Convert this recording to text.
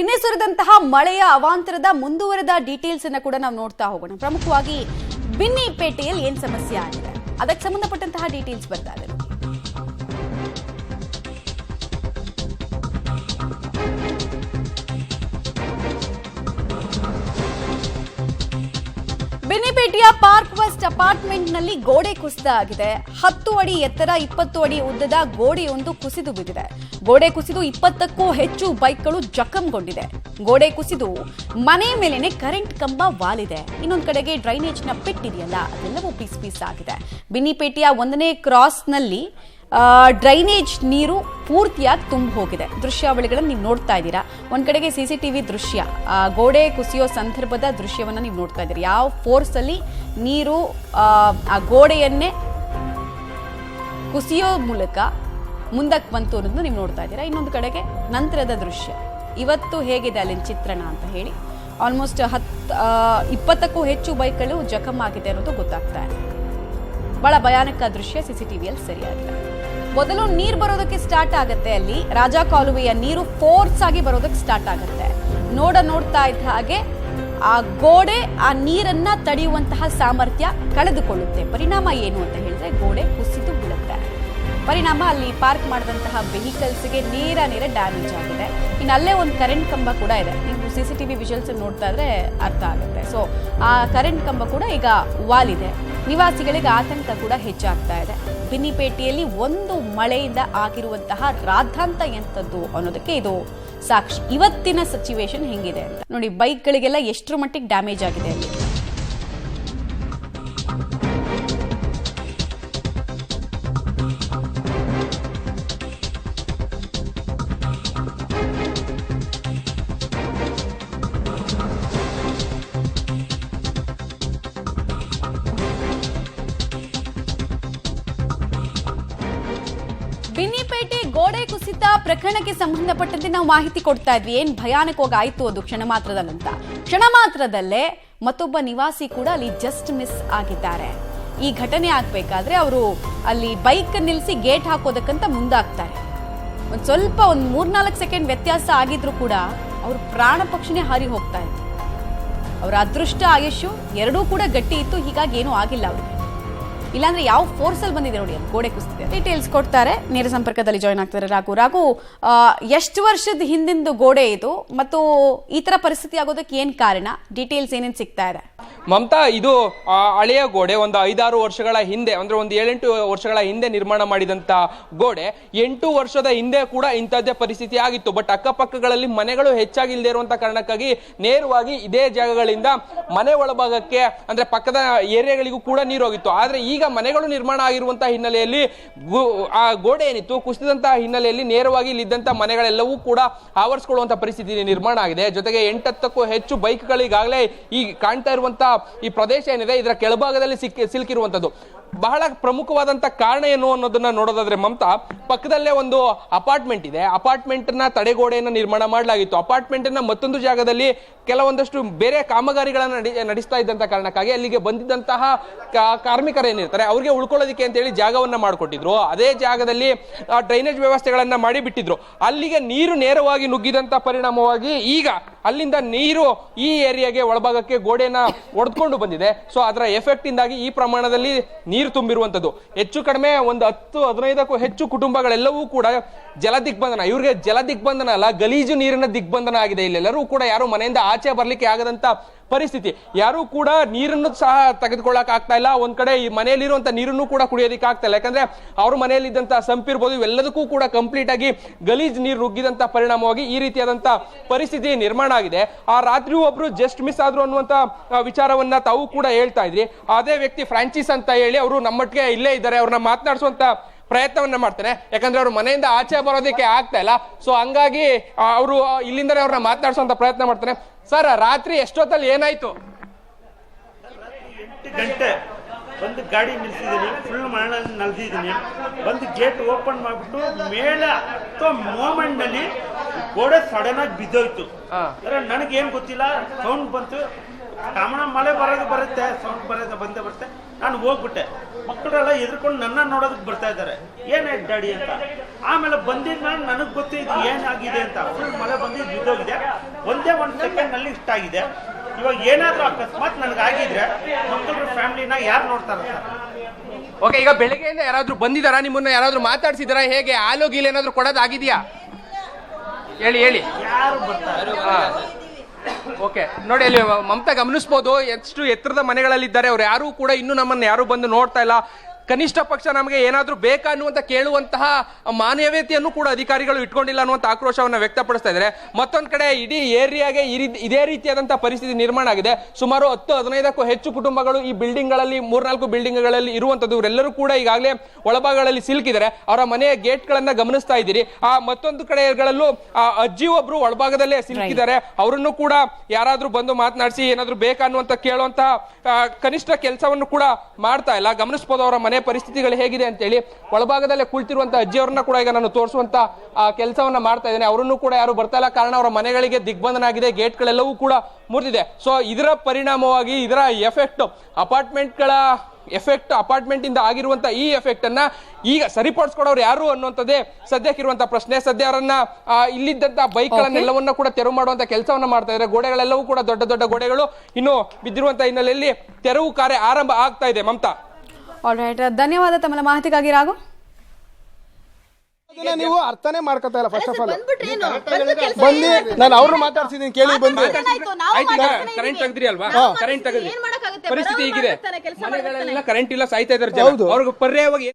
ನಿನ್ನೆ ಸುರಿದಂತಹ ಮಳೆಯ ಅವಾಂತರದ ಮುಂದುವರೆದ ಡೀಟೇಲ್ಸ್ ಅನ್ನು ಕೂಡ ನಾವು ನೋಡ್ತಾ ಹೋಗೋಣ. ಪ್ರಮುಖವಾಗಿ ಬಿನ್ನಿಪೇಟೆಯಲ್ಲಿ ಏನ್ ಸಮಸ್ಯೆ ಆಗಿದೆ ಅದಕ್ಕೆ ಸಂಬಂಧಪಟ್ಟಂತಹ ಡೀಟೇಲ್ಸ್ ಬರ್ತಾ ಇದೆ. ಬಿನ್ನಿಪೇಟೆಯ ಪಾರ್ಕ್ ವೆಸ್ಟ್ ಅಪಾರ್ಟ್ಮೆಂಟ್ ನಲ್ಲಿ ಗೋಡೆ ಕುಸಿತ ಆಗಿದೆ. 10 ಅಡಿ ಎತ್ತರ 20 ಅಡಿ ಉದ್ದದ ಗೋಡೆಯೊಂದು ಕುಸಿದು ಬಿದ್ದಿದೆ. ಗೋಡೆ ಕುಸಿದು 20ಕ್ಕೂ ಹೆಚ್ಚು ಬೈಕ್ಗಳು ಜಖಂಗೊಂಡಿದೆ. ಗೋಡೆ ಕುಸಿದು ಮನೆ ಮೇಲೇನೆ ಕರೆಂಟ್ ಕಂಬ ವಾಲಿದೆ. ಇನ್ನೊಂದು ಕಡೆಗೆ ಡ್ರೈನೇಜ್ ನ ಪಿಟ್ ಇದೆಯಲ್ಲ ಅದೆಲ್ಲವೂ ಪೀಸ್ ಆಗಿದೆ. ಬಿನ್ನಿಪೇಟೆಯ 1ನೇ ಕ್ರಾಸ್ ನಲ್ಲಿ ಡ್ರೈನೇಜ್ ನೀರು ಪೂರ್ತಿಯಾಗಿ ತುಂಬಿ ಹೋಗಿದೆ. ದೃಶ್ಯಾವಳಿಗಳನ್ನು ನೀವು ನೋಡ್ತಾ ಇದ್ದೀರಾ. ಒಂದ್ ಕಡೆಗೆ ಸಿಸಿಟಿವಿ ದೃಶ್ಯ, ಗೋಡೆ ಕುಸಿಯೋ ಸಂದರ್ಭದ ದೃಶ್ಯವನ್ನ ನೀವು ನೋಡ್ತಾ ಇದ್ದೀರಿ. ಯಾವ ಫೋರ್ಸ್ ಅಲ್ಲಿ ನೀರು ಆ ಗೋಡೆಯನ್ನೇ ಕುಸಿಯೋ ಮೂಲಕ ಮುಂದಕ್ಕೆ ಬಂತು ಅನ್ನೋದನ್ನ ನೀವು ನೋಡ್ತಾ ಇದ್ದೀರಾ. ಇನ್ನೊಂದು ಕಡೆಗೆ ನಂತರದ ದೃಶ್ಯ, ಇವತ್ತು ಹೇಗಿದೆ ಅಲ್ಲಿನ ಚಿತ್ರಣ ಅಂತ ಹೇಳಿ ಆಲ್ಮೋಸ್ಟ್ 20ಕ್ಕೂ ಹೆಚ್ಚು ಬೈಕ್ಗಳು ಜಖಂ ಆಗಿದೆ ಅನ್ನೋದು ಗೊತ್ತಾಗ್ತಾ ಇದೆ. ಬಹಳ ಭಯಾನಕ ದೃಶ್ಯ ಸಿಸಿಟಿವಿಯಲ್ಲಿ ಸರಿಯಾಗಿದೆ. ಮೊದಲು ನೀರು ಬರೋದಕ್ಕೆ ಸ್ಟಾರ್ಟ್ ಆಗುತ್ತೆ. ಅಲ್ಲಿ ರಾಜಾ ಕಾಲುವೆಯ ನೀರು ಫೋರ್ಸ್ ಆಗಿ ಬರೋದಕ್ಕೆ ಸ್ಟಾರ್ಟ್ ಆಗುತ್ತೆ. ನೋಡ್ತಾ ಇದ್ದ ಹಾಗೆ ಆ ಗೋಡೆ ಆ ನೀರನ್ನ ತಡೆಯುವಂತಹ ಸಾಮರ್ಥ್ಯ ಕಳೆದುಕೊಳ್ಳುತ್ತೆ. ಪರಿಣಾಮ ಏನು ಅಂತ ಹೇಳಿದ್ರೆ ಗೋಡೆ ಕುಸಿದು ಬೀಳುತ್ತೆ. ಪರಿಣಾಮ ಅಲ್ಲಿ ಪಾರ್ಕ್ ಮಾಡಿದಂತಹ ವೆಹಿಕಲ್ಸ್ಗೆ ನೇರ ಡ್ಯಾಮೇಜ್ ಆಗಿದೆ. ಇನ್ನು ಅಲ್ಲೇ ಒಂದು ಕರೆಂಟ್ ಕಂಬ ಕೂಡ ಇದೆ. ನೀವು ಸಿಸಿಟಿವಿ ವಿಜುವಲ್ಸ್ ನೋಡ್ತಾ ಇದ್ರೆ ಅರ್ಥ ಆಗುತ್ತೆ. ಸೊ ಆ ಕರೆಂಟ್ ಕಂಬ ಕೂಡ ಈಗ ವಾಲಿದೆ. ನಿವಾಸಿಗಳಿಗೆ ಆತಂಕ ಕೂಡ ಹೆಚ್ಚಾಗ್ತಾ ಇದೆ. ಬಿನ್ನಿಪೇಟೆಯಲ್ಲಿ ಒಂದು ಮಳೆಯಿಂದ ಆಗಿರುವಂತಹ ರಾದ್ಧಾಂತ ಎಂಥದ್ದು ಅನ್ನೋದಕ್ಕೆ ಇದು ಸಾಕ್ಷಿ. ಇವತ್ತಿನ ಸಿಚುವೇಶನ್ ಹೆಂಗಿದೆ ಅಂತ ನೋಡಿ. ಬೈಕ್ಗಳಿಗೆಲ್ಲ ಎಷ್ಟರ ಮಟ್ಟಿಗೆ ಡ್ಯಾಮೇಜ್ ಆಗಿದೆ ಅಲ್ಲಿ. ಬಿನ್ನಿಪೇಟೆ ಗೋಡೆ ಕುಸಿತ ಪ್ರಕರಣಕ್ಕೆ ಸಂಬಂಧಪಟ್ಟಂತೆ ನಾವು ಮಾಹಿತಿ ಕೊಡ್ತಾ ಇದ್ವಿ. ಏನ್ ಭಯಾನಕವಾಗಿ ಆಯ್ತು ಅದು ಕ್ಷಣ ಮಾತ್ರದಲ್ಲೇ ಮತ್ತೊಬ್ಬ ನಿವಾಸಿ ಕೂಡ ಅಲ್ಲಿ ಜಸ್ಟ್ ಮಿಸ್ ಆಗಿದ್ದಾರೆ. ಈ ಘಟನೆ ಆಗ್ಬೇಕಾದ್ರೆ ಅವರು ಅಲ್ಲಿ ಬೈಕ್ ನಿಲ್ಲಿಸಿ ಗೇಟ್ ಹಾಕೋದಕ್ಕಂತ ಮುಂದಾಗ್ತಾರೆ. ಒಂದ್ 3-4 ಸೆಕೆಂಡ್ ವ್ಯತ್ಯಾಸ ಆಗಿದ್ರು ಕೂಡ ಅವ್ರ ಪ್ರಾಣ ಪಕ್ಷಿನೇ ಹಾರಿ ಹೋಗ್ತಾ ಇತ್ತು. ಅವರ ಅದೃಷ್ಟ ಆಯುಷು ಎರಡೂ ಕೂಡ ಗಟ್ಟಿ ಇತ್ತು. ಹೀಗಾಗಿ ಏನೂ ಆಗಿಲ್ಲ ಅವ್ರಿಗೆ. ಇಲ್ಲಾಂದ್ರೆ ಯಾವ ಫೋರ್ಸ್ ಅಲ್ಲಿ ಬಂದಿದೆ ನೋಡಿ, ಗೋಡೆ ಕುಸಿದಿದೆ. ಡೀಟೇಲ್ಸ್ ಕೊಡ್ತಾರೆ. ನೇರ ಸಂಪರ್ಕದಲ್ಲಿ ಜಾಯ್ನ್ ಆಗ್ತಾರೆ ರಾಘು. ಎಷ್ಟು ವರ್ಷದ ಹಿಂದಿಂದು ಗೋಡೆ ಇದು ಮತ್ತು ಈ ತರ ಪರಿಸ್ಥಿತಿ ಆಗೋದಕ್ಕೆ ಏನ್ ಕಾರಣ? ಡೀಟೇಲ್ಸ್ ಏನೇನ್ ಸಿಗ್ತಾ ಇದೆ? ಮಮತಾ, ಇದು ಹಳೆಯ ಗೋಡೆ. ಒಂದು 5-6 ವರ್ಷಗಳ ಹಿಂದೆ, ಅಂದ್ರೆ ಒಂದು 7-8 ವರ್ಷಗಳ ಹಿಂದೆ ನಿರ್ಮಾಣ ಮಾಡಿದಂತ ಗೋಡೆ. 8 ವರ್ಷದ ಹಿಂದೆ ಕೂಡ ಇಂಥದ್ದೇ ಪರಿಸ್ಥಿತಿ ಆಗಿತ್ತು. ಬಟ್ ಅಕ್ಕಪಕ್ಕಗಳಲ್ಲಿ ಮನೆಗಳು ಹೆಚ್ಚಾಗಿ ಇಲ್ಲದೆ ಇರುವಂತ ಕಾರಣಕ್ಕಾಗಿ ನೇರವಾಗಿ ಇದೇ ಜಾಗಗಳಿಂದ ಮನೆ ಒಳಭಾಗಕ್ಕೆ ಅಂದ್ರೆ ಪಕ್ಕದ ಏರಿಯಾಗಳಿಗೂ ಕೂಡ ನೀರು ಹೋಗಿತ್ತು. ಆದ್ರೆ ಈಗ ಮನೆಗಳು ನಿರ್ಮಾಣ ಆಗಿರುವಂತಹ ಹಿನ್ನೆಲೆಯಲ್ಲಿ ಆ ಗೋಡೆ ಏನಿತ್ತು ಕುಸಿದಂತಹ ಹಿನ್ನೆಲೆಯಲ್ಲಿ ನೇರವಾಗಿ ಇಲ್ಲಿದ್ದಂತ ಮನೆಗಳೆಲ್ಲವೂ ಕೂಡ ಆವರಿಸಿಕೊಳ್ಳುವಂತ ಪರಿಸ್ಥಿತಿ ನಿರ್ಮಾಣ ಆಗಿದೆ. ಜೊತೆಗೆ 8-10ಕ್ಕೂ ಹೆಚ್ಚು ಬೈಕ್ಗಳಿಗಾಗಲೇ ಈ ಕಾಣ್ತಾ ಇರುವಂತಹ ಈ ಪ್ರದೇಶ ಏನಿದೆ ಇದರ ಕೆಳಭಾಗದಲ್ಲಿ ಸಿಲುಕಿರುವಂತದ್ದು. ಬಹಳ ಪ್ರಮುಖವಾದಂತ ಕಾರಣ ಏನು ಅನ್ನೋದನ್ನ ನೋಡೋದಾದ್ರೆ ಮಮತಾ, ಪಕ್ಕದಲ್ಲೇ ಒಂದು ಅಪಾರ್ಟ್ಮೆಂಟ್ ಇದೆ. ಅಪಾರ್ಟ್ಮೆಂಟ್ ನ ತಡೆಗೋಡೆಯನ್ನು ನಿರ್ಮಾಣ ಮಾಡಲಾಗಿತ್ತು. ಅಪಾರ್ಟ್ಮೆಂಟ್ ನ ಮತ್ತೊಂದು ಜಾಗದಲ್ಲಿ ಕೆಲವೊಂದಷ್ಟು ಬೇರೆ ಕಾಮಗಾರಿಗಳನ್ನ ನಡೆಸ್ತಾ ಇದ್ದಂತ ಕಾರಣಕ್ಕಾಗಿ ಅಲ್ಲಿಗೆ ಬಂದಿದ್ದಂತಹ ಕಾರ್ಮಿಕರೇನಿರ್ತಾರೆ ಅವ್ರಿಗೆ ಉಳ್ಕೊಳ್ಳೋದಕ್ಕೆ ಅಂತ ಹೇಳಿ ಜಾಗವನ್ನ ಮಾಡಿಕೊಟ್ಟಿದ್ರು. ಅದೇ ಜಾಗದಲ್ಲಿ ಡ್ರೈನೇಜ್ ವ್ಯವಸ್ಥೆಗಳನ್ನ ಮಾಡಿ ಬಿಟ್ಟಿದ್ರು. ಅಲ್ಲಿಗೆ ನೀರು ನೇರವಾಗಿ ನುಗ್ಗಿದಂತ ಪರಿಣಾಮವಾಗಿ ಈಗ ಅಲ್ಲಿಂದ ನೀರು ಈ ಏರಿಯಾಗೆ ಒಳಭಾಗಕ್ಕೆ ಗೋಡೆನ ಒಡೆದುಕೊಂಡು ಬಂದಿದೆ. ಸೊ ಅದರ ಎಫೆಕ್ಟ್ ಇಂದಾಗಿ ಈ ಪ್ರಮಾಣದಲ್ಲಿ ನೀರು ತುಂಬಿರುವಂತದ್ದು. ಹೆಚ್ಚು ಕಡಿಮೆ ಒಂದು 10-15ಕ್ಕೂ ಹೆಚ್ಚು ಕುಟುಂಬಗಳೆಲ್ಲವೂ ಕೂಡ ಜಲ ದಿಗ್ಬಂಧನ. ಇವ್ರಿಗೆ ಜಲ ದಿಗ್ಬಂಧನ ಅಲ್ಲ, ಗಲೀಜು ನೀರಿನ ದಿಗ್ಬಂಧನ ಆಗಿದೆ. ಇಲ್ಲೆಲ್ಲರೂ ಕೂಡ ಯಾರು ಮನೆಯಿಂದ ಆಚೆ ಬರ್ಲಿಕ್ಕೆ ಆಗದಂತ ಪರಿಸ್ಥಿತಿ. ಯಾರು ಕೂಡ ನೀರನ್ನು ಸಹ ತೆಗೆದುಕೊಳ್ಳಕ್ ಆಗ್ತಾ ಇಲ್ಲ. ಒಂದ್ ಕಡೆ ಈ ಮನೆಯಲ್ಲಿರುವಂತ ನೀರನ್ನು ಕೂಡ ಕುಡಿಯೋದಕ್ಕೆ ಆಗ್ತಾ ಇಲ್ಲ. ಯಾಕಂದ್ರೆ ಅವ್ರ ಮನೆಯಲ್ಲಿದ್ದಂತ ಸಂಪಿರ್ಬೋದು ಇವೆಲ್ಲದಕ್ಕೂ ಕೂಡ ಕಂಪ್ಲೀಟ್ ಆಗಿ ಗಲೀಜ್ ನೀರು ನುಗ್ಗಿದಂತ ಪರಿಣಾಮವಾಗಿ ಈ ರೀತಿಯಾದಂತ ಪರಿಸ್ಥಿತಿ ನಿರ್ಮಾಣ ಆಗಿದೆ. ಆ ರಾತ್ರಿ ಒಬ್ರು ಜಸ್ಟ್ ಮಿಸ್ ಆದ್ರು ಅನ್ನುವಂತ ವಿಚಾರವನ್ನ ತಾವು ಕೂಡ ಹೇಳ್ತಾ ಇದ್ರಿ. ಅದೇ ವ್ಯಕ್ತಿ ಫ್ರಾಂಚಿಸ್ ಅಂತ ಹೇಳಿ ಅವರು ನಮ್ಮೊಟ್ಟಿಗೆ ಇಲ್ಲೇ ಇದ್ದಾರೆ. ಅವ್ರನ್ನ ಮಾತನಾಡಿಸುವಂತ ಪ್ರಯತ್ನವನ್ನ ಮಾಡ್ತಾನೆ. ಯಾಕಂದ್ರೆ ಅವ್ರ ಮನೆಯಿಂದ ಆಚೆ ಬರೋದಕ್ಕೆ ಆಗ್ತಾ ಇಲ್ಲ. ಸೊ ಹಂಗಾಗಿ ಅವರು ಇಲ್ಲಿಂದಲೇ ಅವ್ರನ್ನ ಮಾತನಾಡಿಸುವಂತ ಪ್ರಯತ್ನ ಮಾಡ್ತಾನೆ. ಸರ್, ರಾತ್ರಿ ಎಷ್ಟೊತ್ತಲ್ಲಿ ಏನಾಯ್ತು? 8 ಗಂಟೆ ಬಂದು ಗಾಡಿ ನಿಲ್ಸಿದ್ದೀನಿ. ಫುಲ್ ಮಳೆ ನಲ್ದಿದ್ದೀನಿ. ಬಂದು ಗೇಟ್ ಓಪನ್ ಮಾಡಿಬಿಟ್ಟು ಮೇಲೆ ಹತ್ತೋ ಮೂಮೆಂಟ್ ನಲ್ಲಿ ಗೋಡೆ ಸಡನ್ ಆಗಿ ಬಿದ್ದೋಯ್ತು. ನನಗೇನು ಗೊತ್ತಿಲ್ಲ. ಸೌಂಡ್ ಬಂತು. ಕಾಮಣ ಮಳೆ ಬರುತ್ತೆ ಸೌಂಡ್ ಬಂದೇ ಬರುತ್ತೆ. ನಾನು ಹೋಗ್ಬಿಟ್ಟೆ, ಮಕ್ಕಳೆಲ್ಲ ಎದ್ಕೊಂಡು ನನ್ನ ನೋಡೋದಕ್ಕೆ ಬರ್ತಾ ಇದ್ದಾರೆ, ಏನಾಯ್ತು ಡ್ಯಾಡಿ ಅಂತ. ಆಮೇಲೆ ಬಂದಿದ್ದ ನಾನು ನನಗೆ ಗೊತ್ತು ಇದು ಏನಾಗಿದೆ ಅಂತ. ಫುಲ್ ಮಳೆ ಬಂದಿದ್ದು ಬಿದ್ದೋಗಿದೆ, ಒಂದೇ ಒಂದು ಸೆಕೆಂಡ್ನಲ್ಲಿ ಇಷ್ಟ ಆಗಿದೆ. ಇವಾಗ ಏನಾದರೂ ಅಕಸ್ಮಾತ್ ನನಗಾಗಿದ್ರೆ ಮಕ್ಕಳ ಫ್ಯಾಮಿಲಿನ ಯಾರು ನೋಡ್ತಾರೆ ಸರ್? ಓಕೆ, ಈಗ ಬೆಳಗ್ಗೆಯಿಂದ ಯಾರಾದ್ರೂ ಬಂದಿದಾರಾ, ನಿಮ್ಮನ್ನ ಯಾರಾದ್ರೂ ಮಾತಾಡ್ಸಿದಾರಾ, ಹೇಗೆ ಹಾಲು ಗೀಲ್ ಏನಾದ್ರು ಕೊಡೋದಾಗಿದೆಯಾ? ಹೇಳಿ ಯಾರು ಬರ್ತಾರೆ? ಓಕೆ, ನೋಡಿ ಅಲ್ಲಿ ಮಮತಾ ಗಮನಿಸ್ಬೋದು ಎಷ್ಟು ಎತ್ತರದ ಮನೆಗಳಲ್ಲಿದ್ದಾರೆ ಅವ್ರು. ಯಾರು ಕೂಡ ಇನ್ನೂ ನಮ್ಮನ್ನು ಯಾರು ಬಂದು ನೋಡ್ತಾ ಇಲ್ಲ. ಕನಿಷ್ಠ ಪಕ್ಷ ನಮಗೆ ಏನಾದ್ರೂ ಬೇಕಾ ಅನ್ನುವಂತ ಕೇಳುವಂತಹ ಮಾನವೀಯತೆಯನ್ನು ಕೂಡ ಅಧಿಕಾರಿಗಳು ಇಟ್ಕೊಂಡಿಲ್ಲ ಅನ್ನುವಂತ ಆಕ್ರೋಶವನ್ನ ವ್ಯಕ್ತಪಡಿಸ್ತಾ ಇದ್ದಾರೆ. ಮತ್ತೊಂದ್ ಕಡೆ ಇಡೀ ಏರಿಯಾಗೆ ಇದೇ ರೀತಿಯಾದಂತಹ ಪರಿಸ್ಥಿತಿ ನಿರ್ಮಾಣ ಆಗಿದೆ. ಸುಮಾರು 10-15ಕ್ಕೂ ಹೆಚ್ಚು ಕುಟುಂಬಗಳು ಈ ಬಿಲ್ಡಿಂಗ್ ಗಳಲ್ಲಿ 3-4 ಬಿಲ್ಡಿಂಗ್ಗಳಲ್ಲಿ ಇರುವಂತದ್ದು. ಇವರೆಲ್ಲರೂ ಕೂಡ ಈಗಾಗಲೇ ಒಳಭಾಗಗಳಲ್ಲಿ ಸಿಲುಕಿದ್ದಾರೆ. ಅವರ ಮನೆಯ ಗೇಟ್ ಗಳನ್ನ ಗಮನಿಸ್ತಾ ಇದ್ದೀರಿ. ಆ ಮತ್ತೊಂದು ಕಡೆಗಳಲ್ಲೂ ಅಜ್ಜಿ ಒಬ್ರು ಒಳಭಾಗದಲ್ಲೇ ಸಿಲುಕಿದ್ದಾರೆ. ಅವರನ್ನು ಕೂಡ ಯಾರಾದ್ರೂ ಬಂದು ಮಾತನಾಡಿಸಿ ಏನಾದ್ರೂ ಬೇಕಾ ಅನ್ನುವಂತ ಕೇಳುವಂತಹ ಕನಿಷ್ಠ ಕೆಲಸವನ್ನು ಕೂಡ ಮಾಡ್ತಾ ಇಲ್ಲ. ಗಮನಿಸಬಹುದು ಅವರ ಮನೆ ಪರಿಸ್ಥಿತಿಗಳು ಹೇಗಿದೆ ಅಂತ ಹೇಳಿ. ಒಳಭಾಗದಲ್ಲೇ ಕುಳಿತಿರುವಂತಹ ಅಜ್ಜಿಯವರನ್ನ ಕೂಡ ಈಗ ನಾನು ತೋರಿಸುವಂತ ಕೆಲಸವನ್ನ ಮಾಡ್ತಾ ಇದ್ದೇನೆ. ಅವರನ್ನು ಕೂಡ ಯಾರು ಬರ್ತಾ ಇಲ್ಲ, ಕಾರಣ ಅವರ ಮನೆಗಳಿಗೆ ದಿಗ್ಬಂಧನ ಆಗಿದೆ, ಗೇಟ್ಗಳೆಲ್ಲವೂ ಕೂಡ ಮುರಿದಿದೆ. ಸೊ ಇದರ ಪರಿಣಾಮವಾಗಿ ಇದರ ಅಪಾರ್ಟ್ಮೆಂಟ್ ಇಂದ ಆಗಿರುವಂತ ಈ ಎಫೆಕ್ಟ್ ಅನ್ನ ಈಗ ಸರಿಪಡಿಸ್ಕೊಡೋರು ಯಾರು ಅನ್ನುವಂಥದ್ದೇ ಸದ್ಯಕ್ಕಿರುವಂತಹ ಪ್ರಶ್ನೆ. ಸದ್ಯ ಅವರನ್ನ ಇಲ್ಲಿದ್ದಂತಹ ಬೈಕ್ ಗಳನ್ನೆಲ್ಲವನ್ನ ಕೂಡ ತೆರವು ಮಾಡುವಂತ ಕೆಲಸವನ್ನ ಮಾಡ್ತಾ ಇದ್ದಾರೆ. ಗೋಡೆಗಳೆಲ್ಲವೂ ಕೂಡ ದೊಡ್ಡ ದೊಡ್ಡ ಗೋಡೆಗಳು ಇನ್ನು ಬಿದ್ದಿರುವಂತಹ ಹಿನ್ನೆಲೆಯಲ್ಲಿ ತೆರವು ಕಾರ್ಯ ಆರಂಭ ಆಗ್ತಾ ಇದೆ. ಮಮತಾ, ಆಲ್ರೈಟ್, ಧನ್ಯವಾದ ತಮ್ಮ ಮಾಹಿತಿಗಾಗಿ. ರಾಘು, ನೀವು ಅರ್ಥನೇ ಮಾಡ್ಕೊತಾ ಇಲ್ಲ. ಫಸ್ಟ್ ಆಫ್ ಆಲ್ ಬಂದು ನಾನು ಅವ್ರನ್ನ ಮಾತಾಡ್ಸಿದೀನಿ, ಕೇಳಿ ಬಂದು ಕರೆಂಟ್ ತೆಗೆದ್ರಿ ಅಲ್ವಾ? ಕರೆಂಟ್ ತೆಗೆದ್ರಿ, ಪರಿಸ್ಥಿತಿ ಹೀಗಿದೆ, ಮನೆಗಳೆಲ್ಲ ಕರೆಂಟ್ ಇಲ್ಲ, ಸಾಯ್ತಾ ಇದ್ದಾರೆ ಜನ. ಅವ್ರಿಗೆ ಪರ್ಯಾಯವಾಗಿ